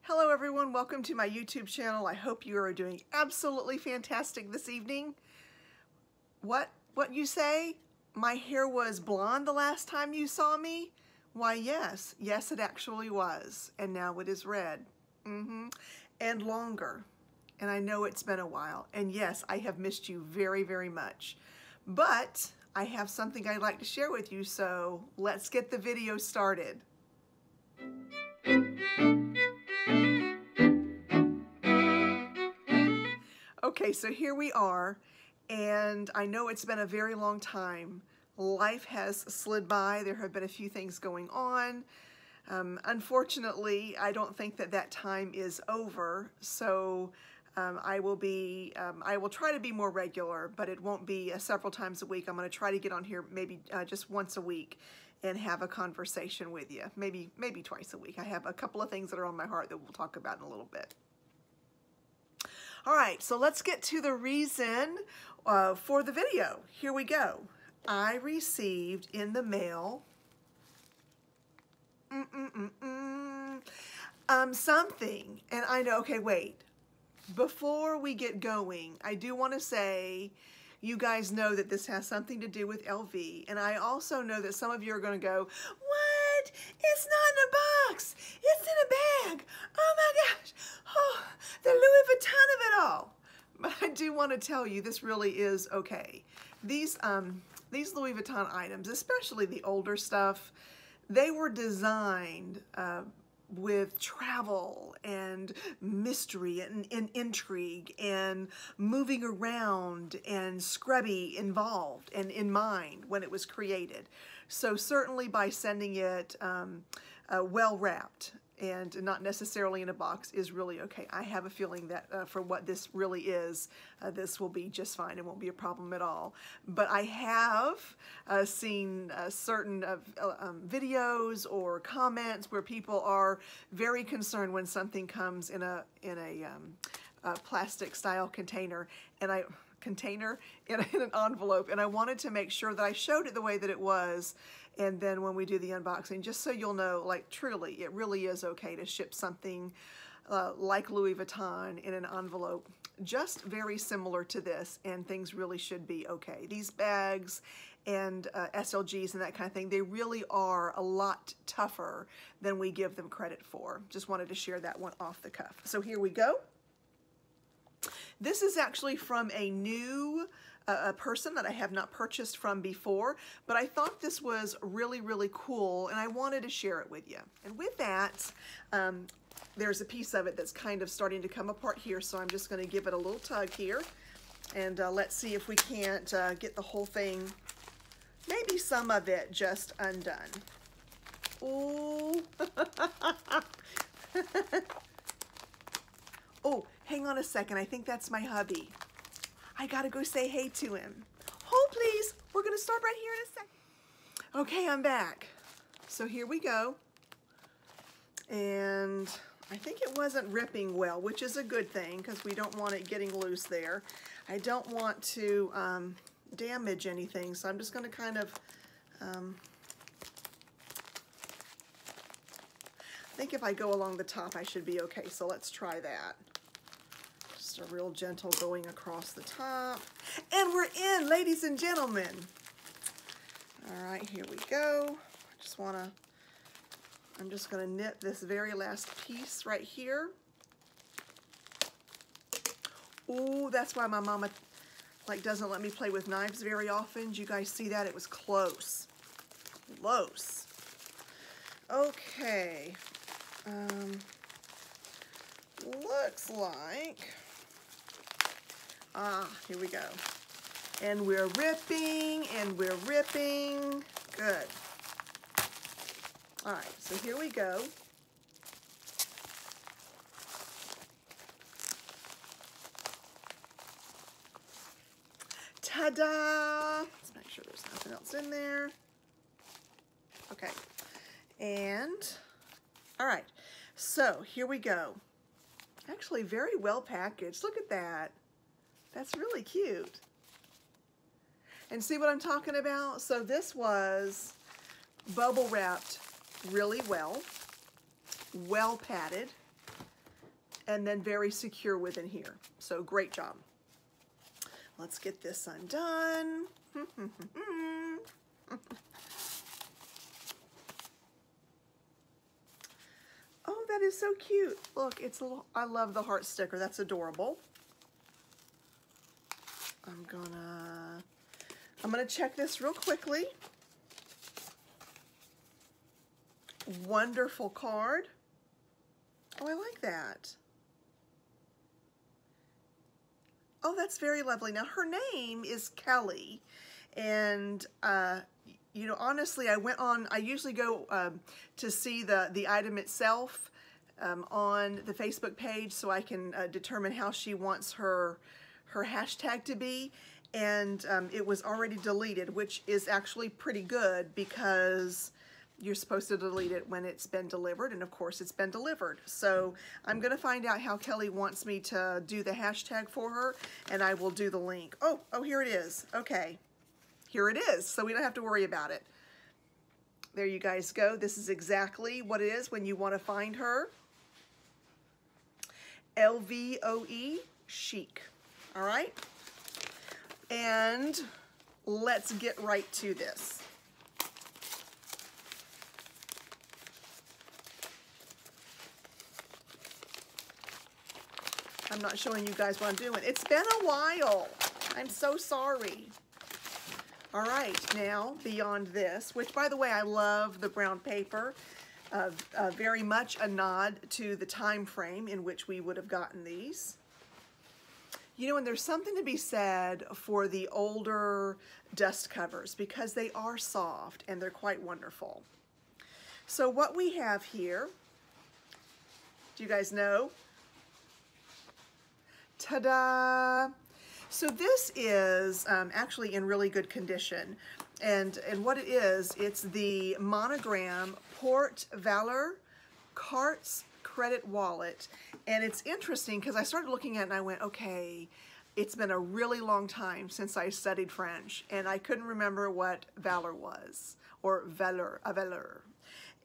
Hello everyone, welcome to my YouTube channel. I hope you are doing absolutely fantastic this evening. What you say? My hair was blonde the last time you saw me? Why yes, it actually was. And now it is red. And longer. And I know it's been a while. And yes, I have missed you very, very much. But I have something I'd like to share with you, so let's get the video started. Okay, so here we are, and I know it's been a very long time. Life has slid by. There have been a few things going on. Unfortunately, I don't think that time is over, so I will try to be more regular, but it won't be several times a week. I'm going to try to get on here maybe just once a week and have a conversation with you, maybe twice a week. I have a couple of things that are on my heart that we'll talk about in a little bit. All right, so let's get to the reason for the video. Here we go. I received in the mail something, and I know, okay, wait. Before we get going, I do want to say, you guys know that this has something to do with LV, and I also know that some of you are going to go, what? It's not in a box. It's in a bag. Oh my gosh. Oh, the Louis Vuitton of it all. But I do want to tell you, this really is okay. These Louis Vuitton items, especially the older stuff, they were designed with travel and mystery and intrigue and moving around and scrubby involved and in mind when it was created. So certainly by sending it well wrapped and not necessarily in a box is really okay. I have a feeling that for what this really is, this will be just fine. It won't be a problem at all. But I have seen certain videos or comments where people are very concerned when something comes in a plastic style container, and in an envelope, and I wanted to make sure that I showed it the way that it was. And then when we do the unboxing, just so you'll know, like truly, it really is okay to ship something like Louis Vuitton in an envelope, just very similar to this, and things really should be okay. These bags and SLGs and that kind of thing, they really are a lot tougher than we give them credit for. Just wanted to share that one off the cuff. So here we go. This is actually from a new person that I have not purchased from before, but I thought this was really, really cool, and I wanted to share it with you. And with that, there's a piece of it that's kind of starting to come apart here, so I'm just going to give it a little tug here, and let's see if we can't get the whole thing, maybe some of it, just undone. Ooh. Oh, hang on a second. I think that's my hubby. I gotta go say hey to him. Hold please. We're gonna start right here in a second. Okay, I'm back. So here we go. And I think it wasn't ripping well, which is a good thing because we don't want it getting loose there. I don't want to damage anything, so I'm just gonna kind of I think if I go along the top, I should be okay. So let's try that. Just a real gentle going across the top. And we're in, ladies and gentlemen. All right, here we go. I'm just gonna knit this very last piece right here. Ooh, that's why my mama doesn't let me play with knives very often. Did you guys see that? It was close. Close. Okay. Looks like, here we go. And we're ripping, and we're ripping. Good. All right, so here we go. Ta-da! Let's make sure there's nothing else in there. Okay, and all right, so here we go. Actually, very well packaged. Look at that. That's really cute. And see what I'm talking about? So this was bubble wrapped really well, well padded. and then very secure within here. So great job. Let's get this undone. Oh, that is so cute. Look, it's a little, I love the heart sticker. That's adorable. I'm gonna check this real quickly. Wonderful card. Oh, I like that. Oh, that's very lovely. Now, her name is Kelly, and you know, honestly, I usually go to see the item itself on the Facebook page so I can determine how she wants her hashtag to be, and it was already deleted, which is actually pretty good because you're supposed to delete it when it's been delivered, and of course it's been delivered. So I'm gonna find out how Kelly wants me to do the hashtag for her, and I will do the link. Oh, here it is. Okay, here it is, so we don't have to worry about it. There you guys go. This is exactly what it is when you want to find her. LVOE chic. All right, and let's get right to this. I'm not showing you guys what I'm doing. It's been a while. I'm so sorry. All right, now beyond this, which by the way, I love the brown paper. Very much a nod to the time frame in which we would have gotten these. You know, and there's something to be said for the older dust covers because they are soft and they're quite wonderful. So what we have here, do you guys know? Ta-da! So this is actually in really good condition, and what it is, it's the Monogram Porte Valeurs Cartes Credit Wallet, and it's interesting because I started looking at it and I went, okay, it's been a really long time since I studied French, and I couldn't remember what valor was, or valeur, a valeur,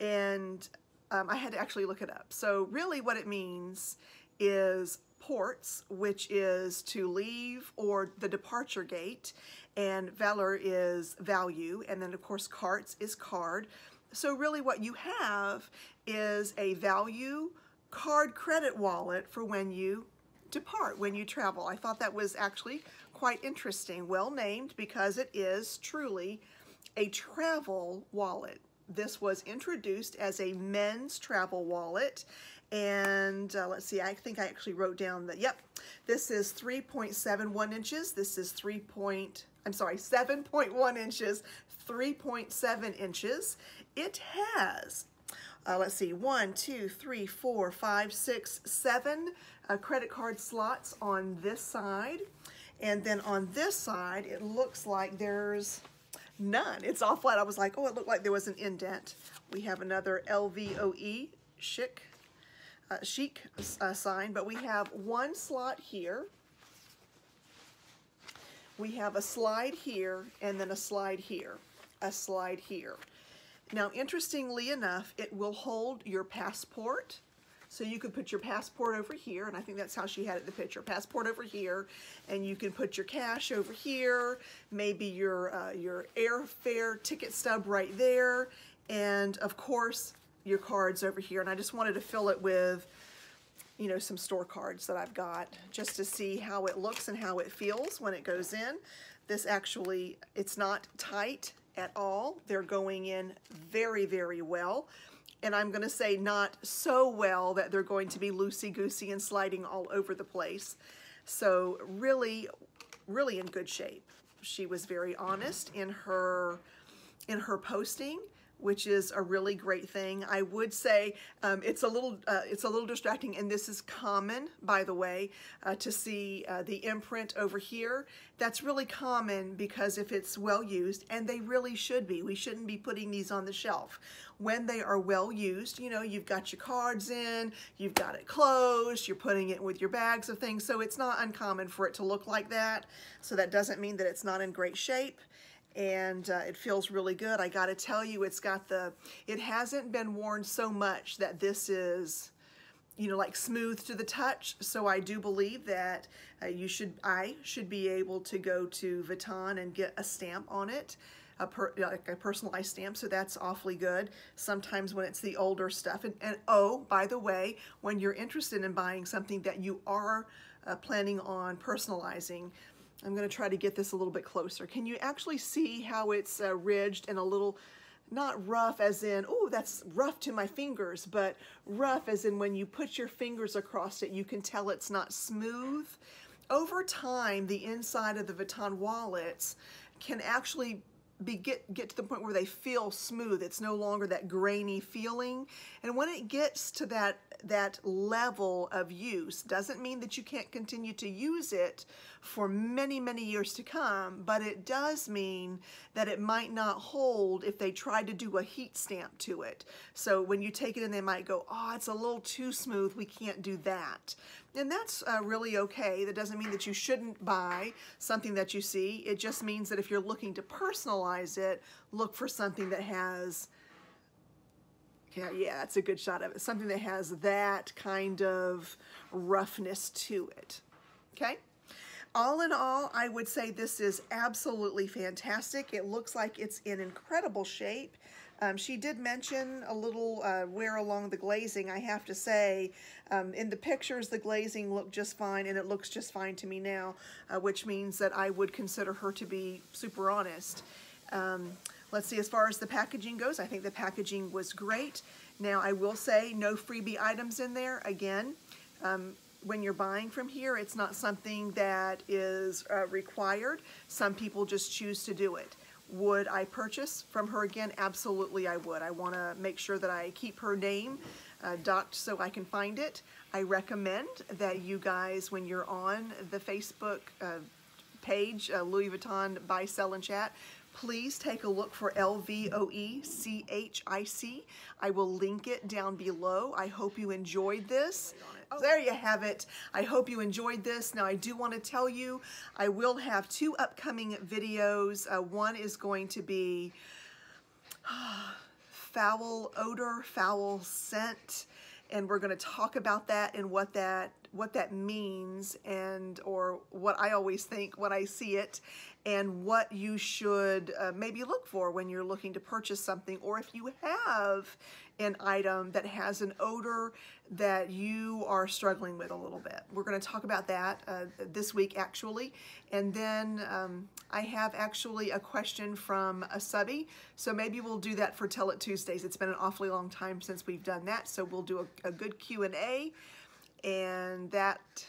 and I had to actually look it up. So really what it means is ports, which is to leave or the departure gate, and valeur is value, and then of course cartes is card. So really what you have is a value card credit wallet for when you depart, when you travel. I thought that was actually quite interesting. Well named because it is truly a travel wallet. This was introduced as a men's travel wallet. And let's see, I think I actually wrote down that, yep, this is 3.71 inches. This is 7.1 inches, 3.7 inches. It has, let's see, 1, 2, 3, 4, 5, 6, 7 credit card slots on this side. And then on this side, it looks like there's none. It's all flat. I was like, oh, it looked like there was an indent. We have another LVOE chic sign, but we have one slot here. We have a slide here, and then a slide here, a slide here. Now, interestingly enough, it will hold your passport. So you could put your passport over here, and I think that's how she had it in the picture. Passport over here, and you can put your cash over here, maybe your airfare ticket stub right there, and of course, your cards over here. And I just wanted to fill it with, you know, some store cards that I've got just to see how it looks and how it feels when it goes in. This actually, it's not tight at all. They're going in very, very well. And I'm going to say not so well that they're going to be loosey-goosey and sliding all over the place. So really, really in good shape. She was very honest in her posting, which is a really great thing. I would say it's a little distracting, and this is common, by the way, to see the imprint over here. That's really common because if it's well used, and they really should be, we shouldn't be putting these on the shelf. When they are well used, you know, you've got your cards in, you've got it closed, you're putting it with your bags of things, so it's not uncommon for it to look like that. So that doesn't mean that it's not in great shape. And it feels really good. I gotta tell you, it's got it hasn't been worn so much that this is you know, like smooth to the touch. So I do believe that I should be able to go to Vutton and get a stamp on it, like a personalized stamp, so that's awfully good. Sometimes when it's the older stuff, and oh, by the way, when you're interested in buying something that you are planning on personalizing, I'm going to try to get this a little bit closer. Can you actually see how it's ridged and a little, not rough as in, oh, that's rough to my fingers, but rough as in when you put your fingers across it, you can tell it's not smooth. Over time, the inside of the Vutton wallets can actually get to the point where they feel smooth. It's no longer that grainy feeling. And when it gets to that level of use, doesn't mean that you can't continue to use it for many, many years to come, but it does mean that it might not hold if they tried to do a heat stamp to it. So when you take it in, they might go, oh, it's a little too smooth, we can't do that. And that's really okay. That doesn't mean that you shouldn't buy something that you see. It just means that if you're looking to personalize it, look for something that has, yeah, that's a good shot of it. Something that has that kind of roughness to it, okay? All in all, I would say this is absolutely fantastic. It looks like it's in incredible shape. She did mention a little wear along the glazing. I have to say, in the pictures, the glazing looked just fine, and it looks just fine to me now, which means that I would consider her to be super honest. Let's see, as far as the packaging goes, I think the packaging was great. Now, I will say no freebie items in there. Again, when you're buying from here, it's not something that is required. Some people just choose to do it. Would I purchase from her again? Absolutely, I would. I want to make sure that I keep her name docked so I can find it. I recommend that you guys, when you're on the Facebook page, Louis Vuitton Buy, Sell, and Chat, please take a look for LVOECHIC. I will link it down below. I hope you enjoyed this. Oh, there you have it. I hope you enjoyed this. Now, I do want to tell you, I will have 2 upcoming videos. One is going to be foul odor, foul scent, and we're going to talk about that and what that means, and or what I always think when I see it, and what you should maybe look for when you're looking to purchase something, or if you have an item that has an odor that you are struggling with a little bit. We're going to talk about that this week, actually. And then I have actually a question from a subby, so maybe we'll do that for Tell It Tuesdays. It's been an awfully long time since we've done that, so we'll do a good Q&A. And that,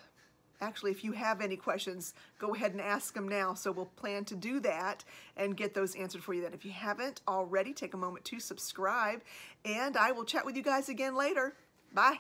actually, if you have any questions, go ahead and ask them now. So we'll plan to do that and get those answered for you then. If you haven't already, take a moment to subscribe, and I will chat with you guys again later. Bye.